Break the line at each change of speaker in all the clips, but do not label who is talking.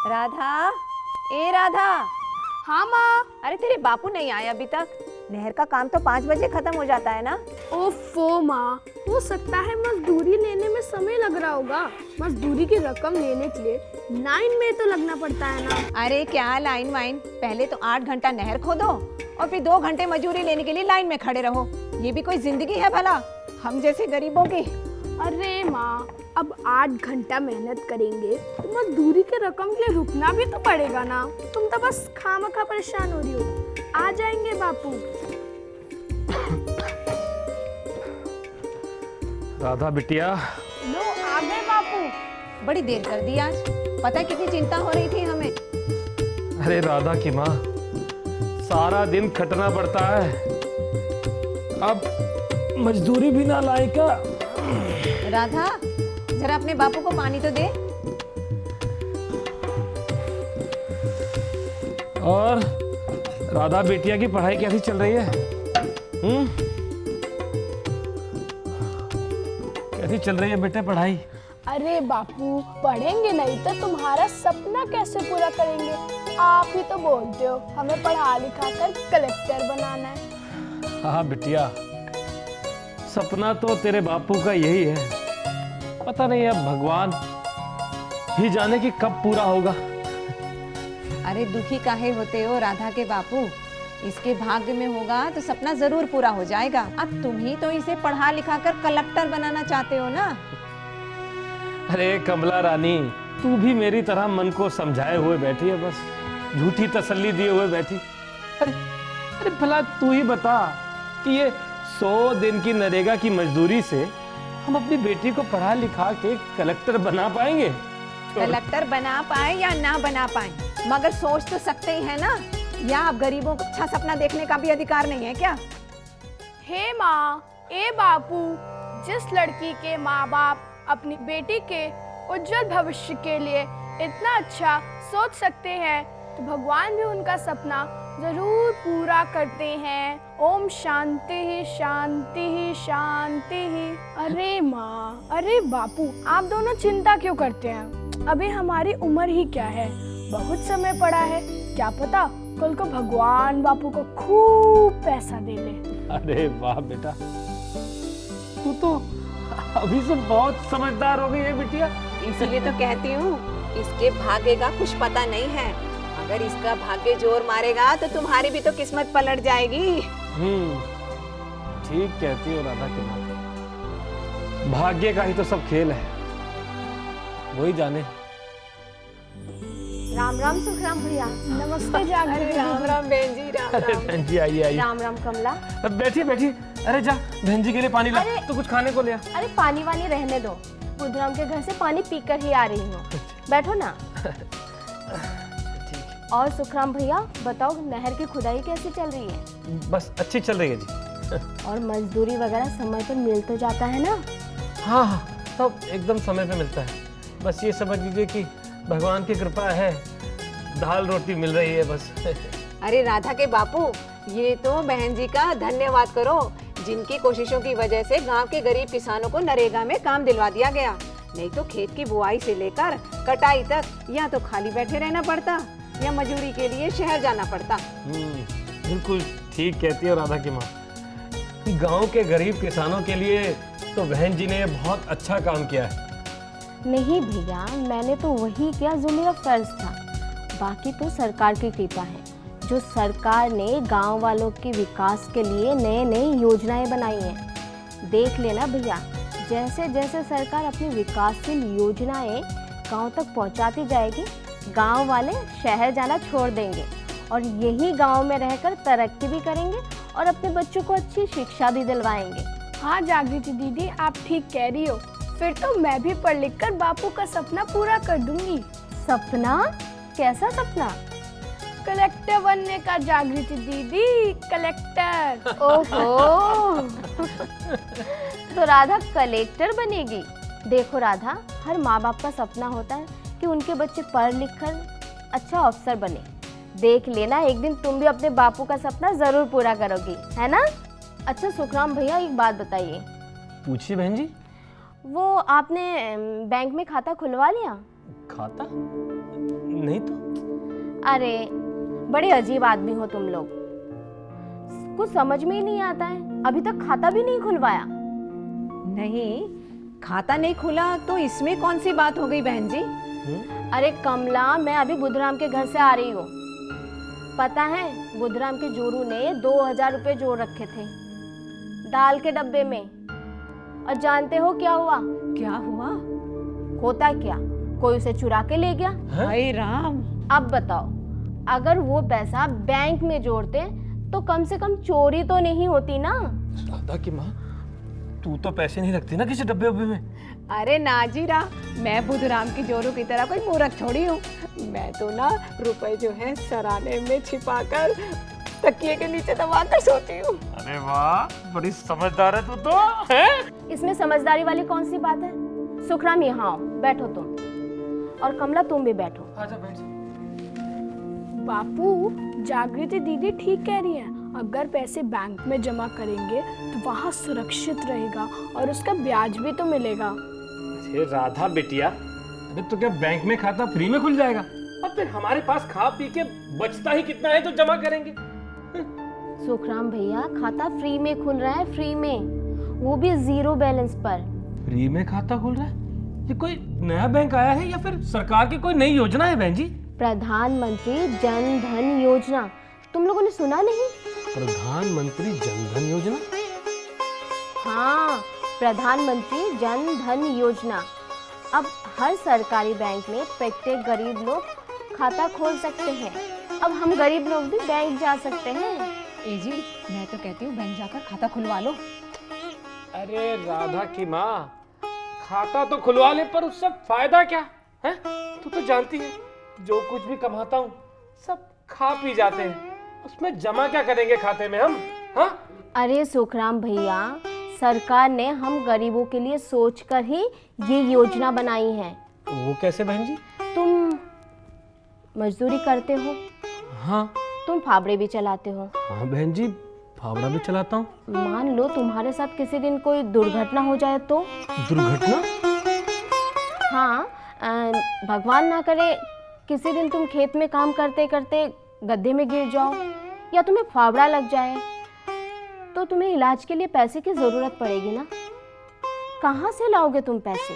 राधा, ए राधा।
हाँ माँ।
अरे तेरे बापू नहीं आए अभी तक? नहर का काम तो 5 बजे खत्म हो जाता है ना।
ओफो माँ, हो सकता है मजदूरी लेने में समय लग रहा होगा। मजदूरी की रकम लेने के लिए लाइन में तो लगना पड़ता है ना।
अरे क्या लाइन वाइन, पहले तो 8 घंटा नहर खोदो और फिर 2 घंटे मजदूरी लेने के लिए लाइन में खड़े रहो। ये भी कोई जिंदगी है भला, हम जैसे गरीबों की?
अरे माँ, अब 8 घंटा मेहनत करेंगे तो मजदूरी के रकम के लिए रुकना भी तो पड़ेगा ना। तुम तो बस खामखा परेशान हो रही हो। आ जाएंगे बापू।
राधा बिटिया।
लो आ गए बापू।
बड़ी देर कर दी आज, पता है कितनी चिंता हो रही थी हमें।
अरे राधा की माँ, सारा दिन खटना पड़ता है, अब मजदूरी भी ना लायका।
राधा, जरा अपने बापू को पानी तो दे।
और राधा बिटिया की पढ़ाई कैसी चल रही है? कैसी चल रही है बेटे पढ़ाई?
अरे बापू, पढ़ेंगे नहीं तो तुम्हारा सपना कैसे पूरा करेंगे? आप ही तो बोलते हो हमें पढ़ा लिखा कर कलेक्टर बनाना है।
हाँ बिटिया, सपना तो तेरे बापू का यही है, पता नहीं अब भगवान ही जाने कि कब पूरा होगा।
अरे दुखी काहे होते हो राधा के बापू, इसके भाग्य में होगा तो सपना जरूर पूरा हो जाएगा। अब तुम ही तो इसे पढ़ा लिखा कर कलेक्टर बनाना चाहते हो ना।
अरे कमला रानी, तू भी मेरी तरह मन को समझाए हुए बैठी है, बस झूठी तसल्ली दिए हुए बैठी। अरे अरे भला तू ही बता कि ये 100 दिन की नरेगा की मजदूरी से हम अपनी बेटी को पढ़ा लिखा के कलेक्टर बना पाएंगे?
कलेक्टर बना पाए या ना बना पाए, मगर सोच तो सकते ही है ना। या अब गरीबों को अच्छा सपना देखने का भी अधिकार नहीं है क्या?
हे माँ, ए बापू, जिस लड़की के माँ बाप अपनी बेटी के उज्जवल भविष्य के लिए इतना अच्छा सोच सकते हैं तो भगवान भी उनका सपना जरूर पूरा करते हैं। ओम शांति ही शांति ही शांति ही। अरे माँ, अरे बापू, आप दोनों चिंता क्यों करते हैं? अभी हमारी उम्र ही क्या है, बहुत समय पड़ा है। क्या पता कल को भगवान बापू को खूब पैसा दे दे।
अरे वाह बेटा, तू तो अभी से बहुत समझदार हो गई है बिटिया।
इसीलिए तो कहती हूँ, इसके भाग्य का कुछ पता नहीं है। अगर इसका भाग्य जोर मारेगा तो तुम्हारी भी तो किस्मत पलट जाएगी।
ठीक कहती हो राधा की माँ, भाग्य का ही तो सब खेल है, वही जाने।
राम राम सुखराम भैया। नमस्ते जागृति।
राम राम बहन जी। राम
अरे
राम।
बहन जी आइए आइए।
राम राम कमला।
बैठिए बैठिए। अरे जा बहन जी के लिए पानी ला, तो कुछ खाने को ले आ।
अरे पानी वानी रहने दो, बुधराम के घर से पानी पीकर ही आ रही हूँ। बैठो ना। और सुखराम भैया बताओ, नहर की खुदाई कैसे चल रही है?
बस अच्छी चल रही है जी।
और मजदूरी वगैरह समय पर मिल तो जाता है ना?
हाँ हाँ, सब एकदम समय पे मिलता है। बस ये समझ लीजिए कि भगवान की कृपा है, दाल रोटी मिल रही है बस।
अरे राधा के बापू, ये तो बहन जी का धन्यवाद करो, जिनकी कोशिशों की वजह से गांव के गरीब किसानों को नरेगा में काम दिलवा दिया गया। नहीं तो खेत की बुआई से लेकर कटाई तक या तो खाली बैठे रहना पड़ता या मजदूरी के लिए शहर जाना पड़ता।
बिल्कुल ठीक कहती है राधा की माँ। गांव के गरीब किसानों के लिए तो बहन जी ने बहुत अच्छा काम किया है।
नहीं भैया, मैंने तो वही किया जो मेरा फर्ज था। बाकी तो सरकार की कृपा है, जो सरकार ने गांव वालों के विकास के लिए नए नई योजनाएं बनाई हैं। देख लेना भैया, जैसे जैसे सरकार अपनी विकासशील योजनाएं गांव तक पहुंचाती जाएगी, गांव वाले शहर जाना छोड़ देंगे और यही गांव में रहकर तरक्की भी करेंगे और अपने बच्चों को अच्छी शिक्षा भी दिलवाएंगे। हाँ जागृति दीदी, आप ठीक कह रही हो। फिर तो मैं भी पढ़ लिख कर बापू का सपना पूरा कर दूंगी। सपना? कैसा सपना? कलेक्टर बनने का जागृति दीदी, कलेक्टर। ओहो। तो राधा कलेक्टर बनेगी? देखो राधा, हर माँ बाप का सपना होता है कि उनके बच्चे पढ़ लिख कर अच्छा अफसर बने। देख लेना, एक दिन तुम भी अपने बापू का सपना जरूर पूरा करोगी, है ना? अच्छा सुखराम भैया, एक बात बताइए।
पूछिए बहन जी।
वो आपने बैंक में खाता खुलवा लिया?
खाता? नहीं तो
अरे बड़े अजीब आदमी हो तुम लोग, कुछ समझ में ही नहीं आता है। अभी तक खाता भी नहीं खुलवाया।
नहीं, खाता नहीं खुला तो इसमें कौन सी बात हो गई बहन जी?
अरे कमला, मैं अभी बुधराम के घर से आ रही हूँ। पता है, बुधराम के जोरू ने 2000 रुपए जोड़ रखे थे दाल के डब्बे में। और जानते हो क्या हुआ?
क्या हुआ?
होता क्या, कोई उसे चुरा के ले गया।
हाय राम।
अब बताओ, अगर वो पैसा बैंक में जोड़ते तो कम से कम चोरी तो नहीं होती ना।
राधा की माँ, तू तो पैसे नहीं रखती ना किसी डब्बे वब्बे में?
अरे नाजीरा, मैं बुधराम की जोरू की तरह कोई मूर्ख थोड़ी हूँ। मैं तो ना रुपए जो है सराने में छिपाकर तकिए के नीचे दबाकर सोती हूँ।
अरे वाह, बड़ी समझदार है तू तो, है?
इसमें समझदारी वाली कौन सी बात है? सुखराम, यहाँ आओ, बैठो तुम, और कमला तुम भी बैठो।
आजा बैठ।
बापू, जागृति दीदी ठीक कह रही है। अगर पैसे बैंक में जमा करेंगे तो वहाँ सुरक्षित रहेगा और उसका ब्याज भी तो मिलेगा।
अरे राधा बेटिया, अरे तो क्या बैंक में खाता फ्री में खुल जाएगा? और फिर हमारे पास खा पी के बचता ही कितना है तो जमा करेंगे।
सुखराम भैया, खाता फ्री में खुल रहा है, फ्री में, वो भी 0 बैलेंस पर।
फ्री में खाता खुल रहा है? ये कोई नया बैंक आया है या फिर सरकार की कोई नई योजना है बहन जी?
प्रधानमंत्री जन धन योजना, तुम लोगों ने सुना नहीं?
प्रधानमंत्री जन धन योजना?
हाँ, प्रधानमंत्री जन धन योजना। अब हर सरकारी बैंक में प्रत्येक गरीब लोग खाता खोल सकते हैं। अब हम गरीब लोग भी बैंक जा सकते हैं।
ए जी, मैं तो कहती हूँ बैंक जाकर खाता खुलवा लो।
अरे राधा की माँ, खाता तो खुलवा ले, पर उससे फायदा क्या है? तू तो जानती है, जो कुछ भी कमाता हूँ सब खा पी जाते हैं, उसमें जमा क्या करेंगे खाते में हम? हाँ?
अरे सुखराम भैया, सरकार ने हम गरीबों के लिए सोचकर ही ये योजना बनाई है।
वो कैसे बहन जी?
तुम मजदूरी करते हो,
हाँ।
तुम फावड़े भी चलाते हो।
हाँ बहन जी, फावड़ा भी चलाता हूँ।
मान लो तुम्हारे साथ किसी दिन कोई दुर्घटना हो जाए तो?
दुर्घटना?
हाँ, भगवान ना करे किसी दिन तुम खेत में काम करते करते गड्ढे में गिर जाओ या तुम्हें फावड़ा लग जाए, तो तुम्हें इलाज के लिए पैसे की जरूरत पड़ेगी ना। कहाँ से लाओगे तुम पैसे?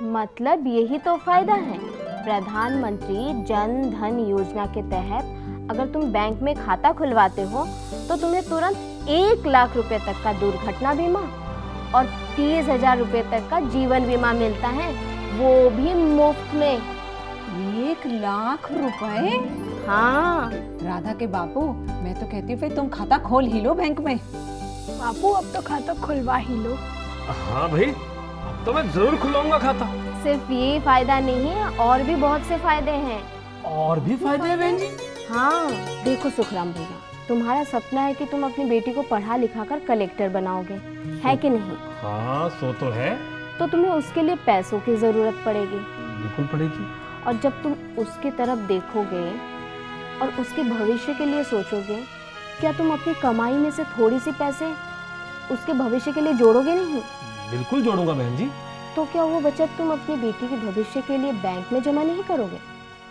मतलब यही तो फायदा है। प्रधानमंत्री जन धन योजना के तहत अगर तुम बैंक में खाता खुलवाते हो तो तुम्हें तुरंत 1 लाख रुपए तक का दुर्घटना बीमा और 30,000 रुपए तक का जीवन बीमा मिलता है, वो भी मुफ्त में।
1 लाख रुपए?
हाँ
राधा के बापू, मैं तो कहती हूँ फिर तुम खाता खोल ही लो बैंक में।
बापू, अब तो खाता खुलवा ही लो।
हाँ भाई, अब तो मैं जरूर खुलवाऊंगा खाता।
सिर्फ ये फायदा नहीं है, और भी बहुत से फायदे हैं।
और भी फायदे हैं बहन जी?
हाँ, देखो सुखराम भैया, तुम्हारा सपना है कि तुम अपनी बेटी को पढ़ा लिखा कर कलेक्टर बनाओगे, है कि नहीं?
हाँ, सो तो है।
तो तुम्हें उसके लिए पैसों की जरूरत पड़ेगी।
बिल्कुल पड़ेगी।
और जब तुम उसकी तरफ देखोगे और उसके भविष्य के लिए सोचोगे, क्या तुम अपनी कमाई में से थोड़ी सी पैसे उसके भविष्य के लिए जोड़ोगे नहीं?
बिल्कुल जोड़ूंगा बहन जी।
तो क्या वो बचत तुम अपनी बेटी के भविष्य के लिए बैंक में जमा नहीं करोगे?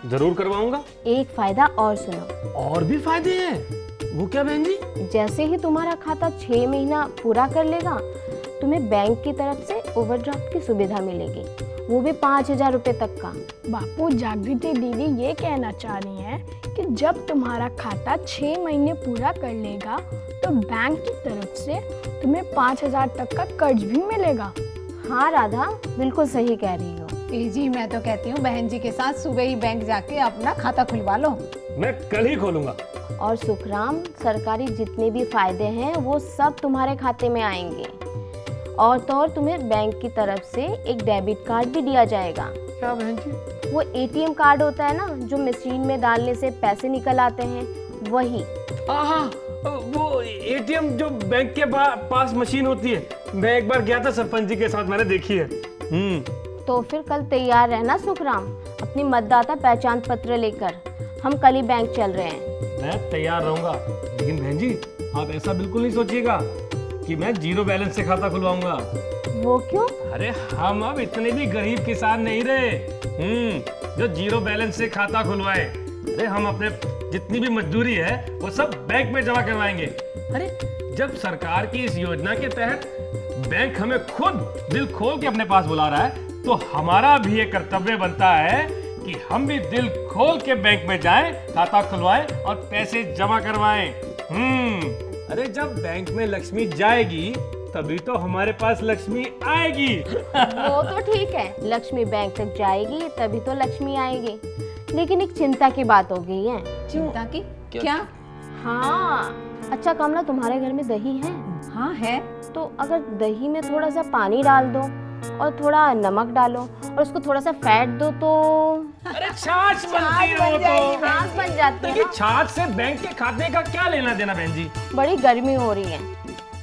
जरूर करवाऊंगा।
एक फायदा और सुनो।
और भी फायदे हैं? वो क्या बहन जी?
जैसे ही तुम्हारा खाता 6 महीना पूरा कर लेगा, तुम्हें बैंक की तरफ से ओवरड्राफ्ट की सुविधा मिलेगी, वो भी 5,000 रुपए तक का।
बापू, जागृति दीदी ये कहना चाह रही हैं कि जब तुम्हारा खाता 6 महीने पूरा कर लेगा तो बैंक की तरफ से तुम्हें 5,000 तक का कर्ज भी मिलेगा।
हाँ राधा, बिल्कुल सही कह रही हो।
ए जी, मैं तो कहती हूँ बहन जी के साथ सुबह ही बैंक जाके अपना खाता खुलवा लो।
मैं कल ही खोलूंगा।
और सुखराम, सरकारी जितने भी फायदे हैं वो सब तुम्हारे खाते में आएंगे। और तो और तुम्हें बैंक की तरफ से एक डेबिट कार्ड भी दिया जाएगा।
क्या बहन जी?
वो ATM कार्ड होता है ना, जो मशीन में डालने से पैसे निकल आते हैं, वही।
हाँ, वो ATM जो बैंक के पास मशीन होती है, मैं एक बार गया था सरपंच जी के साथ, मैंने देखी है।
तो फिर कल तैयार रहना सुखराम, अपनी मतदाता पहचान पत्र लेकर। हम कल ही बैंक चल रहे हैं।
मैं तैयार रहूंगा, लेकिन बहन जी आप ऐसा बिल्कुल नहीं सोचिएगा कि मैं जीरो बैलेंस से खाता खुलवाऊंगा।
वो क्यों?
अरे हम अब इतने भी गरीब किसान नहीं रहे जो जीरो बैलेंस से खाता खुलवाए। अरे हम अपने जितनी भी मजदूरी है वो सब बैंक में जमा करवाएंगे। अरे जब सरकार की इस योजना के तहत बैंक हमें खुद दिल खोल के अपने पास बुला रहा है तो हमारा भी ये कर्तव्य बनता है कि हम भी दिल खोल के बैंक में जाएं, खाता खुलवाएं और पैसे जमा करवाएं। अरे जब बैंक में लक्ष्मी जाएगी तभी तो हमारे पास लक्ष्मी आएगी।
वो तो ठीक है, लक्ष्मी बैंक तक जाएगी तभी तो लक्ष्मी आएगी। लेकिन एक चिंता की बात हो गई है।
चिंता की? क्या?
हाँ, अच्छा कमला, तुम्हारे घर में दही है?
हाँ है।
तो अगर दही में थोड़ा सा पानी डाल दो और थोड़ा नमक डालो और उसको थोड़ा सा फैट दो तो
अरे छाछ बनती है वो तो।
छाछ बन जाती है
देखिए
ना।
छाछ से बैंक के खाते का क्या लेना देना बहन जी।
बड़ी गर्मी हो रही है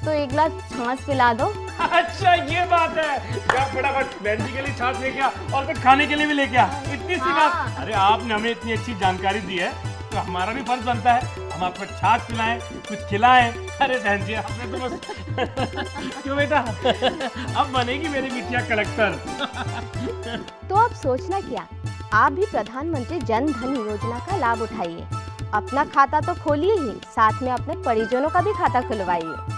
तो एक गिलास छाछ पिला दो।
अच्छा ये बात है, जा फटाफट बहन जी के लिए छाछ लेके आ और फिर खाने के लिए भी लेके आ। इतनी सी बात। अरे आपने हमें इतनी अच्छी जानकारी दी है तो हमारा भी फर्ज बनता है हम आपको छाछ पिलाएं, कुछ खिलाएं। अरे बहन जी आपने तो बस क्यों बेटा अब बनेगी मेरी बिटिया कलेक्टर।
तो अब सोचना क्या, आप भी प्रधानमंत्री जन धन योजना का लाभ उठाइए। अपना खाता तो खोलिए ही, साथ में अपने परिजनों का भी खाता खुलवाइए।